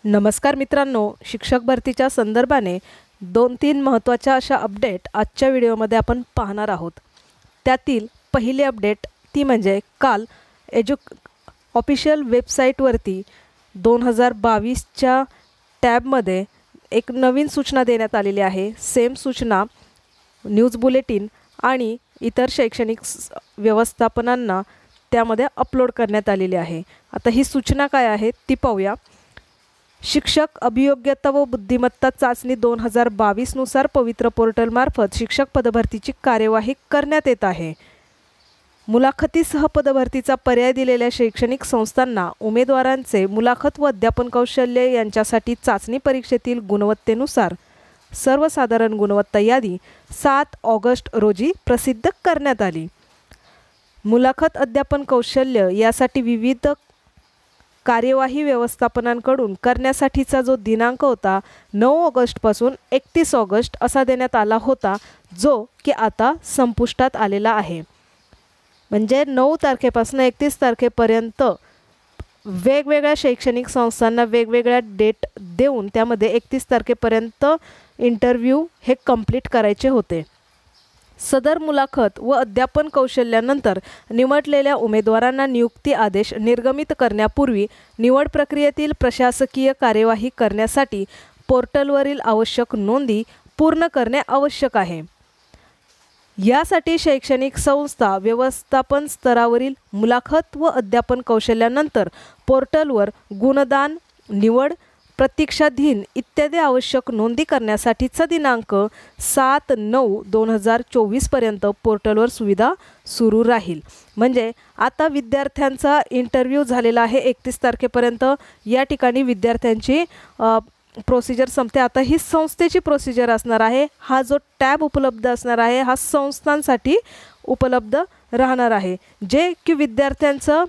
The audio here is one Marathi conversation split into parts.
नमस्कार मित्रांनो, शिक्षक भरतीच्या संदर्भाने 2-3 महत्त्वाच्या अशा अपडेट आजच्या व्हिडिओमध्ये आपण पाहणार आहोत। त्यातील पहिली अपडेट ती म्हणजे काल ऑफिशियल वेबसाईटवरती 2022च्या टॅबमध्ये एक नवीन सूचना देण्यात आलेली आहे। सेम सूचना न्यूज बुलेटिन आणि इतर शैक्षणिक व्यवस्थापनांना त्यामध्ये अपलोड करण्यात आलेली आहे। आता ही सूचना काय आहे ती पाहूया। शिक्षक अभियोग्यता व बुद्धिमत्ता चाचणी 2022 नुसार पवित्र पोर्टलमार्फत शिक्षक पदभरतीची कार्यवाही करण्यात येत आहे। मुलाखतीसह पदभरतीचा पर्याय दिलेल्या शैक्षणिक संस्थांना उमेदवारांचे मुलाखत व अध्यापन कौशल्य यांच्यासाठी चाचणी परीक्षेतील गुणवत्तेनुसार सर्वसाधारण गुणवत्ता यादी 7 ऑगस्ट रोजी प्रसिद्ध करण्यात आली। मुलाखत अध्यापन कौशल्य यासाठी विविध कार्यवाही व्यवस्थापनांकडून करण्यासाठीचा जो दिनांक होता 9 ऑगस्टपासून 31 ऑगस्ट असा देण्यात आला होता, जो की आता संपुष्टात आलेला आहे। म्हणजे 9 तारखेपासून 31 तारखेपर्यंत वेगवेगळ्या शैक्षणिक संस्थांना वेगवेगळ्या डेट देऊन त्यामध्ये 31 तारखेपर्यंत इंटरव्ह्यू हे कंप्लीट करायचे होते। सदर मुलाखत व अध्यापन कौशल्यानंतर निवडलेल्या उमेदवारांना नियुक्ती आदेश निर्गमित करण्यापूर्वी निवड प्रक्रियेतील प्रशासकीय कार्यवाही करण्यासाठी पोर्टलवरील आवश्यक नोंदी पूर्ण करणे आवश्यक आहे। यासाठी शैक्षणिक संस्था व्यवस्थापन स्तरावरील मुलाखत व अध्यापन कौशल्यानंतर पोर्टलवर गुणदान, निवड, प्रतीक्षाधीन इत्यादी आवश्यक नोंदी करण्यासाठीचा दिनांक 7/9/2024 पर्यंत पोर्टलवर सुविधा सुरू राहील। म्हणजे आता विद्यार्थ्यांचा इंटरव्ह्यू झालेला आहे 31 तारखेपर्यंत। या ठिकाणी विद्यार्थ्यांची प्रोसिजर संपते। आता ही संस्थेची प्रोसिजर असणार आहे। हा जो टॅब उपलब्ध असणार आहे हा संस्थांसाठी उपलब्ध राहणार आहे, जे की विद्यार्थ्यांचं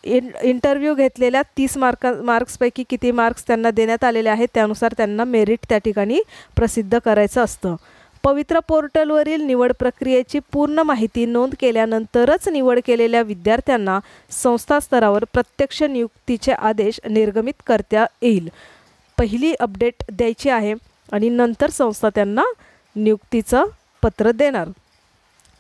इंटरव्ह्यू घेतलेल्या 30 मार्क्सपैकी किती मार्क्स त्यांना देण्यात आलेले आहेत त्यानुसार त्यांना मेरिट त्या ठिकाणी प्रसिद्ध करायचं असतं। पवित्र पोर्टलवरील निवड प्रक्रियेची पूर्ण माहिती नोंद केल्यानंतरच निवड केलेल्या विद्यार्थ्यांना संस्था स्तरावर प्रत्यक्ष नियुक्तीचे आदेश निर्गमित करता येईल। पहिली अपडेट द्यायची आहे आणि नंतर संस्था त्यांना नियुक्तीचं पत्र देणार।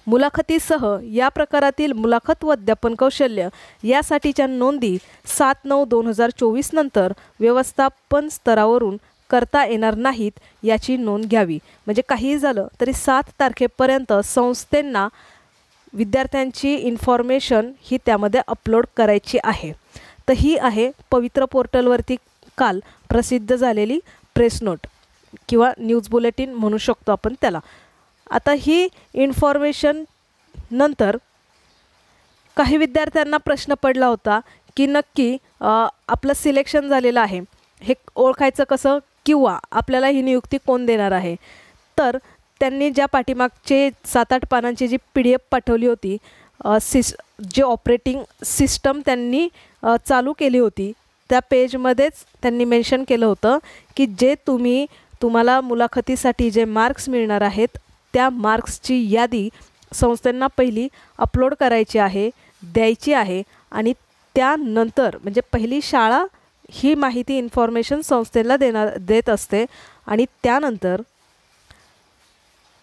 मुलाखतीसह या प्रकारातील मुलाखत व अध्यापन कौशल्य यासाठीच्या नोंदी 7/9/2024 नंतर व्यवस्थापन स्तरावरून करता येणार नाहीत याची नोंद घ्यावी। म्हणजे काही झालं तरी 7 तारखेपर्यंत संस्थेंना विद्यार्थ्यांची इन्फॉर्मेशन ही त्यामध्ये अपलोड करायची आहे। तर ही आहे पवित्र पोर्टलवरती काल प्रसिद्ध झालेली प्रेस नोट किंवा न्यूज बुलेटिन म्हणू शकतो आपण त्याला। आता ही इन्फॉर्मेशन नंतर काही विद्यार्थ्यांना प्रश्न पडला होता की नक्की आपलं सिलेक्शन झालेलं आहे हे ओळखायचं कसं किंवा आपल्याला ही नियुक्ती कोण देणार आहे। तर त्यांनी ज्या पाठीमागचे 7-8 पानांची जी PDF पाठवली होती, जे ऑपरेटिंग सिस्टम त्यांनी चालू केली होती त्या पेजमध्येच त्यांनी मेन्शन केलं होतं की जे तुम्हाला मुलाखतीसाठी जे मार्क्स मिळणार आहेत त्या मार्क्सची यादी संस्थांना पहिली अपलोड करायची आहे, द्यायची आहे आणि त्यानंतर म्हणजे पहिली शाळा ही माहिती इन्फॉर्मेशन संस्थेला देत असते आणि त्यानंतर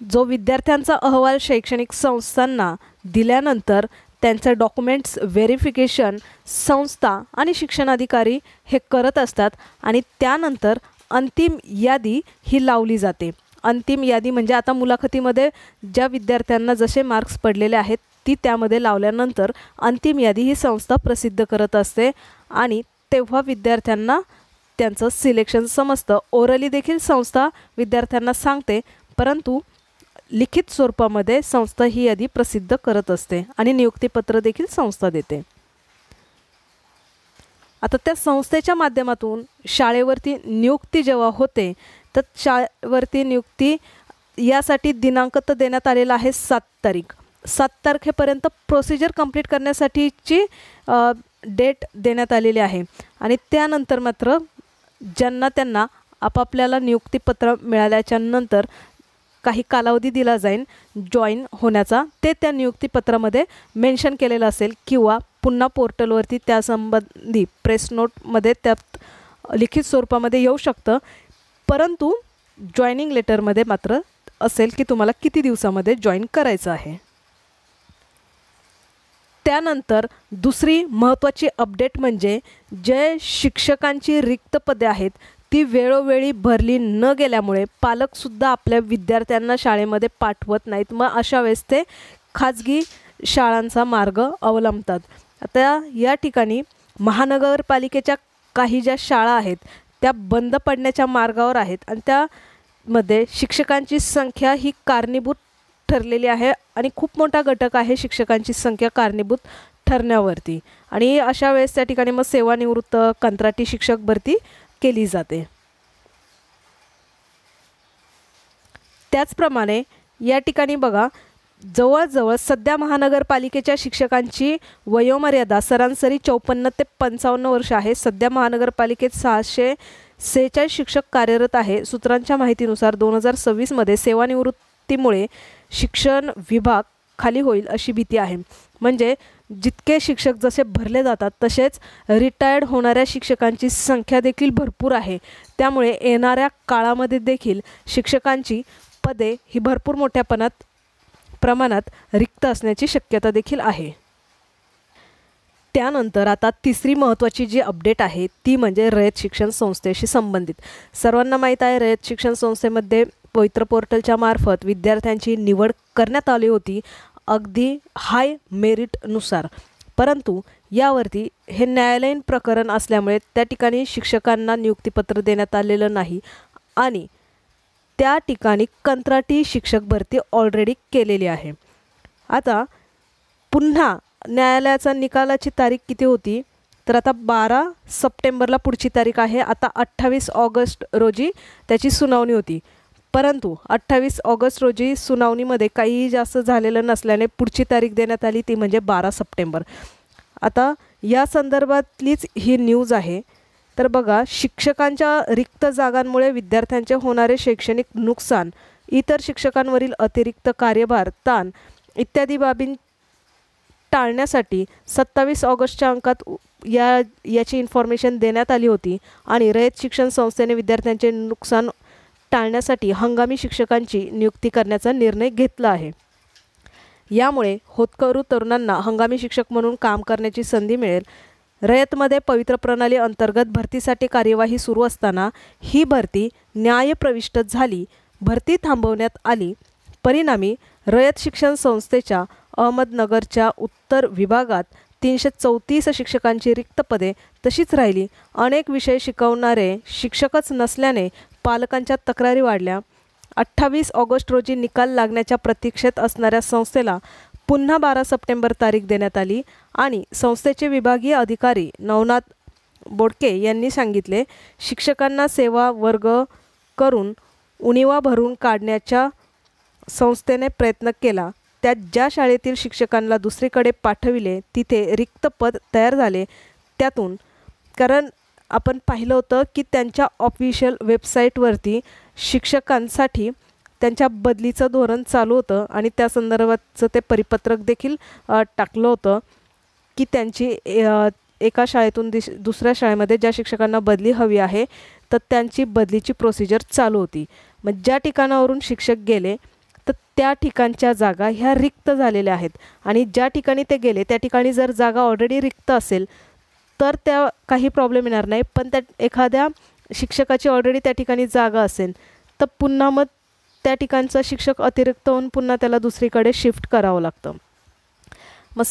जो विद्यार्थ्यांचा अहवाल शैक्षणिक संस्थांना दिल्यानंतर त्यांचे डॉक्युमेंट्स व्हेरिफिकेशन संस्था आणि शिक्षणाधिकारी हे करत असतात आणि त्यानंतर अंतिम यादी ही लावली जाते। अंतिम यादी म्हणजे आता मुलाखतीमध्ये ज्या विद्यार्थ्यांना जसे मार्क्स पडलेले आहेत ती त्यामध्ये लावल्यानंतर अंतिम यादी ही संस्था प्रसिद्ध करत असते आणि तेव्हा विद्यार्थ्यांना त्यांचं सिलेक्शन समजतं। ओरली देखील संस्था विद्यार्थ्यांना सांगते, परंतु लिखित स्वरूपामध्ये संस्था ही यादी प्रसिद्ध करत असते आणि नियुक्तीपत्र देखील संस्था देते। आता त्या संस्थेच्या माध्यमातून शाळेवरती नियुक्ती जेव्हा होते तर शाळेवरती नियुक्ती यासाठी दिनांक तर देण्यात आलेला आहे 7 तारीख। 7 तारखेपर्यंत प्रोसिजर कंप्लीट करण्यासाठीची डेट देण्यात आलेली आहे आणि त्यानंतर मात्र त्यांना आपापल्याला नियुक्तीपत्र मिळाल्याच्या नंतर काही कालावधी दिला जाईल जॉईन होण्याचा, ते त्या नियुक्तीपत्रामध्ये मेन्शन केलेलं असेल किंवा पुन्हा पोर्टलवरती त्यासंबंधी प्रेस नोटमध्ये त्यात लिखित स्वरूपामध्ये येऊ शकतं, परंतु जॉईनिंग लेटरमध्ये मात्र असेल की तुम्हाला किती दिवसामध्ये जॉईन करायचं आहे. त्यानंतर दुसरी महत्त्वाची अपडेट म्हणजे जे शिक्षकांची रिक्त पदे आहेत ती वेळोवेळी भरली न गेल्यामुळे पालकसुद्धा आपल्या विद्यार्थ्यांना शाळेमध्ये पाठवत नाहीत. मग अशा वेळेस ते खाजगी शाळांचा मार्ग अवलंबतात. आता या ठिकाणी महानगरपालिकेच्या काही ज्या शाळा आहेत त्या बंद पडण्याच्या मार्गावर आहेत आणि त्यामध्ये शिक्षकांची संख्या ही कारणीभूत ठरलेली आहे आणि खूप मोठा घटक आहे शिक्षकांची संख्या कारणीभूत ठरण्यावरती. आणि अशा वेळेस त्या ठिकाणी मग सेवानिवृत्त कंत्राटी शिक्षक भरती केली जाते. त्याचप्रमाणे या ठिकाणी बघा, जवळजवळ सध्या महानगरपालिकेच्या शिक्षकांची वयोमर्यादा सरासरी 54 ते 55 वर्ष आहे. सध्या महानगरपालिकेत 646 शिक्षक कार्यरत आहे. सूत्रांच्या माहितीनुसार 2026 सेवानिवृत्तीमुळे शिक्षण विभाग खाली होईल अशी भीती आहे. म्हणजे जितके शिक्षक जसे भरले जातात तसेच रिटायर्ड होणाऱ्या शिक्षकांची संख्या देखील भरपूर आहे. त्यामुळे येणाऱ्या काळामध्ये देखील शिक्षकांची पदे ही भरपूर मोठ्या प्रमाणात रिक्त असण्याची शक्यता देखील आहे. त्यानंतर आता तिसरी महत्त्वाची जी अपडेट आहे ती म्हणजे रयत शिक्षण संस्थेशी संबंधित. सर्वांना माहीत आहे रयत शिक्षण संस्थेमध्ये पवित्र पोर्टलच्या मार्फत विद्यार्थ्यांची निवड करण्यात आली होती अगदी हाय मेरिटनुसार. परंतु यावरती हे न्यायालयीन प्रकरण असल्यामुळे त्या ठिकाणी शिक्षकांना नियुक्तीपत्र देण्यात आलेलं नाही आणि त्या ठिकाणी कंत्राटी शिक्षक भरती ऑलरेडी केलेली आहे. आता पुन्हा न्यायालयाचा निकालाची तारीख किती होती तर आता 12 सप्टेंबरला पुढची तारीख आहे. आता 28 ऑगस्ट रोजी त्याची सुनावणी होती, परंतु 28 ऑगस्ट रोजी सुनावणीमध्ये काहीही जास्त झालेलं नसल्याने पुढची तारीख देण्यात आली ती म्हणजे 12 सप्टेंबर. आता या संदर्भातलीच ही न्यूज आहे. तर बघा, शिक्षकांच्या रिक्त जागांमुळे विद्यार्थ्यांचे होणारे शैक्षणिक नुकसान, इतर शिक्षकांवरील अतिरिक्त कार्यभार, ताण इत्यादी बाबी टाळण्यासाठी 27 ऑगस्टच्या अंकात याची इन्फॉर्मेशन देण्यात आली होती आणि रयत शिक्षण संस्थेने विद्यार्थ्यांचे नुकसान टाळण्यासाठी हंगामी शिक्षकांची नियुक्ती करण्याचा निर्णय घेतला आहे. यामुळे होतकरू तरुणांना हंगामी शिक्षक म्हणून काम करण्याची संधी मिळेल. रयतमध्ये पवित्र प्रणाली अंतर्गत भरतीसाठी कार्यवाही सुरू असताना ही भरती न्यायप्रविष्ट झाली. भरती थांबवण्यात आली. परिणामी रयत शिक्षण संस्थेच्या अहमदनगरच्या उत्तर विभागात 334 शिक्षकांची रिक्त पदे तशीच राहिली. अनेक विषय शिकवणारे शिक्षकच नसल्याने पालकांच्या तक्रारी वाढल्या. 28 ऑगस्ट रोजी निकाल लागण्याच्या प्रतीक्षेत असणाऱ्या संस्थेला पुन्हा 12 सप्टेंबर तारीख देण्यात आली आणि संस्थेचे विभागीय अधिकारी नवनाथ बोडके यांनी सांगितले, शिक्षकांना सेवा वर्ग करून उणिवा भरून काढण्याचा संस्थेने प्रयत्न केला. त्यात ज्या शाळेतील शिक्षकांना दुसरीकडे पाठविले तिथे रिक्त पद तयार झाले. त्यातून कारण आपण पाहिलं होतं की त्यांच्या ऑफिशियल वेबसाईटवरती शिक्षकांसाठी त्यांच्या बदलीचं धोरण चालू होतं आणि त्या संदर्भातचं ते परिपत्रक देखील टाकलं होतं की त्यांची एका शाळेतून दुसऱ्या शाळेमध्ये ज्या शिक्षकांना बदली हवी आहे तर त्यांची बदलीची प्रोसिजर चालू होती. मग ज्या ठिकाणावरून शिक्षक गेले तर त्या ठिकाणच्या जागा ह्या रिक्त झालेल्या आहेत आणि ज्या ठिकाणी ते गेले त्या ठिकाणी जर जागा ऑलरेडी रिक्त असेल तर त्या काही प्रॉब्लेम येणार नाही. पण त्या एखाद्या शिक्षकाची ऑलरेडी त्या ठिकाणी जागा असेल तर पुन्हा मग त्या ठिकाणचा शिक्षक अतिरिक्त होऊन पुन्हा त्याला दुसरीकडे शिफ्ट करावं लागतं. मग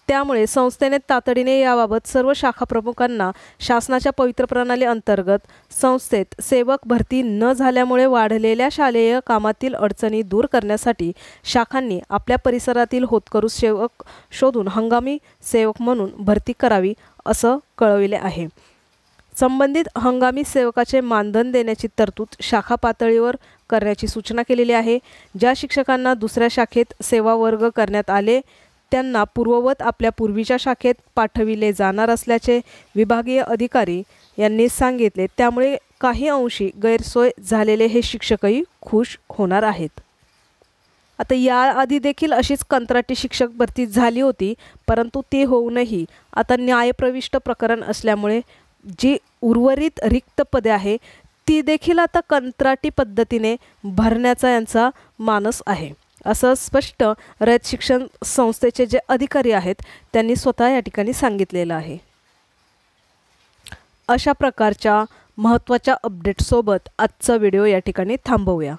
त्यामुळे संस्थेने तातडीने याबाबत सर्व शाखा प्रमुखांना शासनाच्या पवित्र प्रणाली अंतर्गत संस्थेत सेवक भरती न झाल्यामुळे वाढलेल्या शालेय कामातील अडचणी दूर करण्यासाठी शाखांनी आपल्या परिसरातील होतकरू सेवक शोधून हंगामी सेवक म्हणून भरती करावी असं कळविले आहे. संबंधित हंगामी सेवकाचे मानधन देण्याची तरतूद शाखा पातळीवर करण्याची सूचना केलेली आहे. ज्या शिक्षकांना दुसऱ्या शाखेत सेवा वर्ग करण्यात आले त्यांना पूर्ववत आपल्या पूर्वीच्या शाखेत पाठविले जाणार असल्याचे विभागीय अधिकारी यांनी सांगितले. त्यामुळे काही अंशी गैरसोय झालेले हे शिक्षकही खुश होणार आहेत. आता याआधी देखील अशीच कंत्राटी शिक्षक भरती झाली होती, परंतु ती होऊनही आता न्यायप्रविष्ट प्रकरण असल्यामुळे जी उर्वरित रिक्त पदे आहे ती देखील आता कंत्राटी पद्धतीने भरण्याचा यांचा मानस आहे, असं स्पष्ट रयत शिक्षण संस्थेचे जे अधिकारी आहेत त्यांनी स्वतः या ठिकाणी सांगितलेलं आहे. अशा प्रकारच्या महत्त्वाच्या अपडेटसोबत आजचा व्हिडिओ या ठिकाणी थांबवूया.